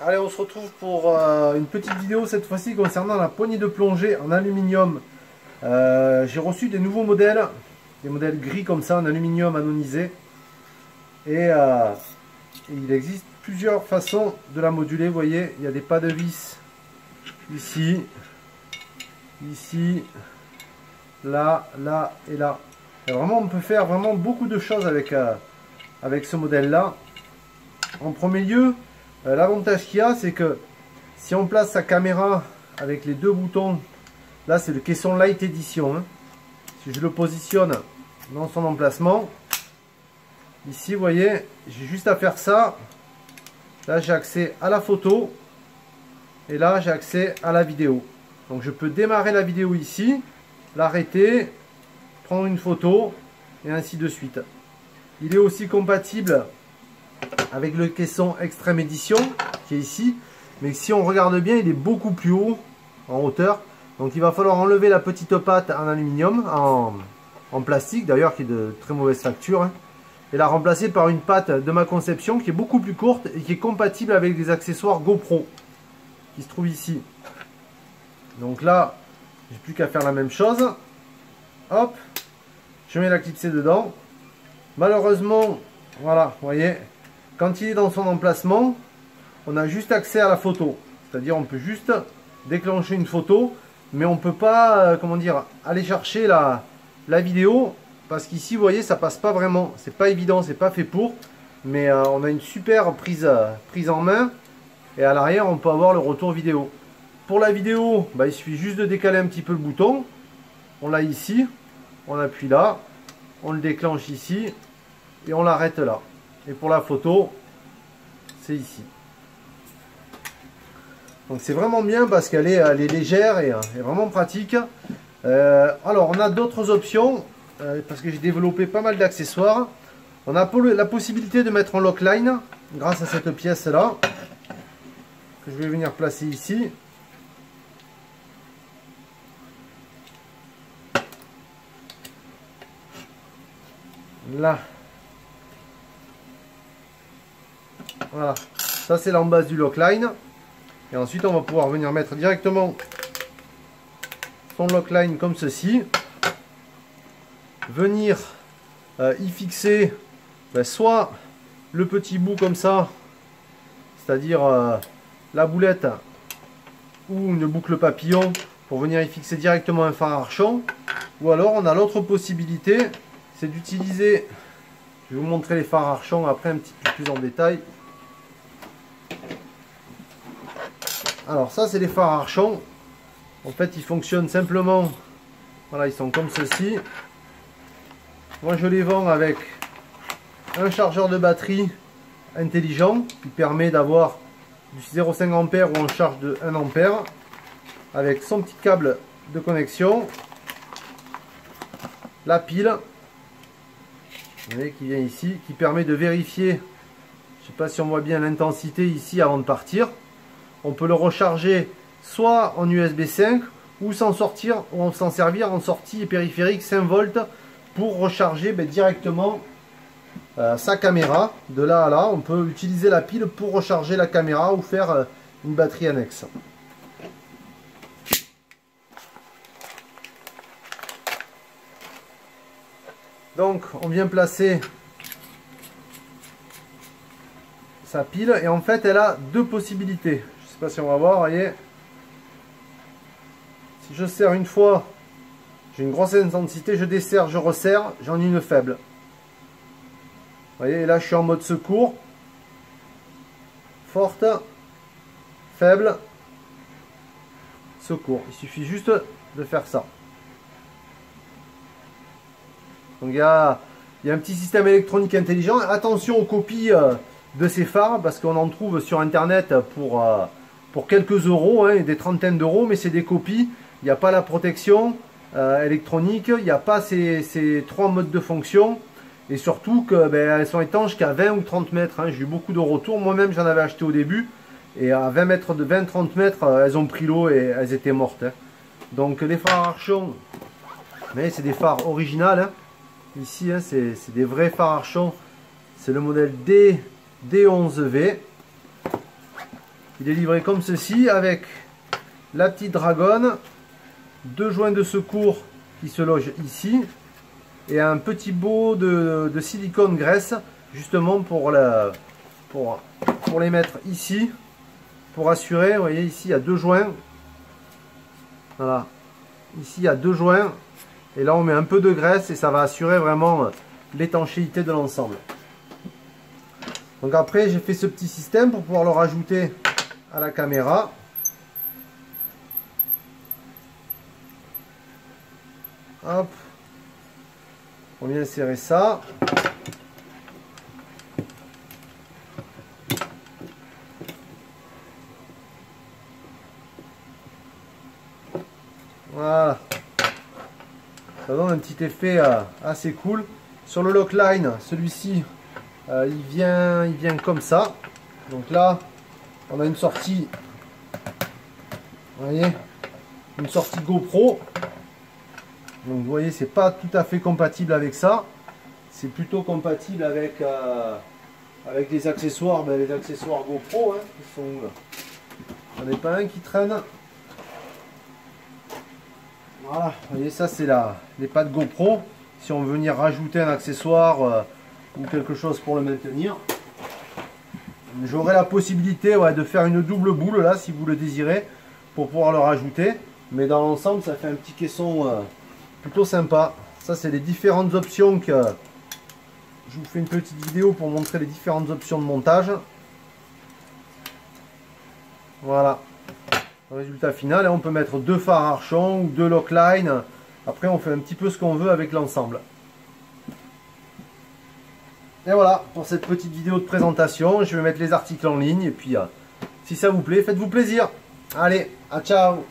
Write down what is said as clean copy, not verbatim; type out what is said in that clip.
Allez, on se retrouve pour une petite vidéo cette fois-ci concernant la poignée de plongée en aluminium. J'ai reçu des nouveaux modèles, des modèles gris comme ça en aluminium anonisé. Et il existe plusieurs façons de la moduler. Vous voyez, il y a des pas de vis ici, ici, là, là et là. Et vraiment, on peut faire vraiment beaucoup de choses avec, avec ce modèle-là. En premier lieu, l'avantage qu'il y a, c'est que si on place sa caméra avec les deux boutons, là c'est le caisson Light Edition, hein. Si je le positionne dans son emplacement, ici vous voyez, j'ai juste à faire ça. Là j'ai accès à la photo et là j'ai accès à la vidéo. Donc je peux démarrer la vidéo ici, l'arrêter, prendre une photo et ainsi de suite. Il est aussi compatible avec le caisson Extreme Edition qui est ici, mais si on regarde bien, il est beaucoup plus haut en hauteur. Donc il va falloir enlever la petite patte en aluminium, en plastique d'ailleurs, qui est de très mauvaise facture, hein, et la remplacer par une patte de ma conception qui est beaucoup plus courte et qui est compatible avec des accessoires GoPro qui se trouvent ici. Donc là, j'ai plus qu'à faire la même chose. Hop, je mets la clipsée dedans. Malheureusement, voilà, vous voyez, quand il est dans son emplacement, on a juste accès à la photo. C'est-à-dire on peut juste déclencher une photo, mais on ne peut pas, comment dire, aller chercher la vidéo, parce qu'ici, vous voyez, ça passe pas vraiment. C'est pas évident, c'est pas fait pour, mais on a une super prise en main, et à l'arrière, on peut avoir le retour vidéo. Pour la vidéo, bah, il suffit juste de décaler un petit peu le bouton. On l'a ici, on appuie là, on le déclenche ici, et on l'arrête là. Et pour la photo, c'est ici. Donc c'est vraiment bien parce qu'elle est légère et vraiment pratique. Alors on a d'autres options, parce que j'ai développé pas mal d'accessoires. On a la possibilité de mettre en lockline grâce à cette pièce là, que je vais venir placer ici. Là. Voilà, ça c'est l'embase du lockline. Et ensuite on va pouvoir venir mettre directement son lockline comme ceci. Venir y fixer soit le petit bout comme ça, c'est-à-dire la boulette, ou une boucle papillon pour venir y fixer directement un phare Archon. Ou alors on a l'autre possibilité, c'est d'utiliser, je vais vous montrer les phares Archon après un petit peu plus en détail. Alors ça c'est les phares Archon. En fait ils fonctionnent simplement, voilà, ils sont comme ceci. Moi je les vends avec un chargeur de batterie intelligent qui permet d'avoir du 0,5 A ou en charge de 1 A, avec son petit câble de connexion, la pile, vous voyez, qui vient ici, qui permet de vérifier, je ne sais pas si on voit bien l'intensité ici avant de partir. On peut le recharger soit en USB 5 ou s'en servir en sortie périphérique 5 volts pour recharger directement sa caméra. De là à là, on peut utiliser la pile pour recharger la caméra ou faire une batterie annexe. Donc on vient placer sa pile et en fait elle a deux possibilités. Je sais pas si on va voir, voyez. Si je serre une fois, j'ai une grosse intensité, je desserre, je resserre, j'en ai une faible. Vous voyez, là je suis en mode secours. Forte, faible, secours. Il suffit juste de faire ça. Donc il y a un petit système électronique intelligent. Attention aux copies de ces phares, parce qu'on en trouve sur internet pour quelques euros, hein, des trentaines d'euros, mais c'est des copies. Il n'y a pas la protection électronique, il n'y a pas ces trois modes de fonction, et surtout que elles sont étanches qu'à 20 ou 30 mètres. Hein. J'ai eu beaucoup de retours, moi-même j'en avais acheté au début, et à 20 mètres, de 20-30 mètres, elles ont pris l'eau et elles étaient mortes. Hein. Donc les phares Archon, c'est des phares originales. Hein. Ici, hein, c'est des vrais phares Archon, c'est le modèle D11V. Il est livré comme ceci avec la petite dragonne, 2 joints de secours qui se logent ici et un petit pot de silicone graisse justement pour les mettre ici pour assurer. Vous voyez ici il y a 2 joints. Voilà, ici il y a 2 joints et là on met un peu de graisse et ça va assurer vraiment l'étanchéité de l'ensemble. Donc après j'ai fait ce petit système pour pouvoir le rajouter à la caméra. Hop, on vient insérer ça. Voilà, ça donne un petit effet assez cool. Sur le Lockline, celui-ci, il vient comme ça. Donc là, on a une sortie, vous voyez, une sortie GoPro. Donc vous voyez, c'est pas tout à fait compatible avec ça. C'est plutôt compatible avec les accessoires, les accessoires GoPro. Qui sont, j'en ai pas un qui traîne. Voilà, vous voyez, ça c'est les pattes GoPro. Si on veut venir rajouter un accessoire ou quelque chose pour le maintenir, j'aurai la possibilité de faire une double boule là si vous le désirez pour pouvoir le rajouter. Mais dans l'ensemble, ça fait un petit caisson plutôt sympa. Ça, c'est les différentes options que je vous fais une petite vidéo pour montrer les différentes options de montage. Voilà. Le résultat final, on peut mettre 2 phares Archon ou 2 Lockline. Après, on fait un petit peu ce qu'on veut avec l'ensemble. Et voilà pour cette petite vidéo de présentation. Je vais mettre les articles en ligne et puis si ça vous plaît, faites-vous plaisir. Allez, à ciao.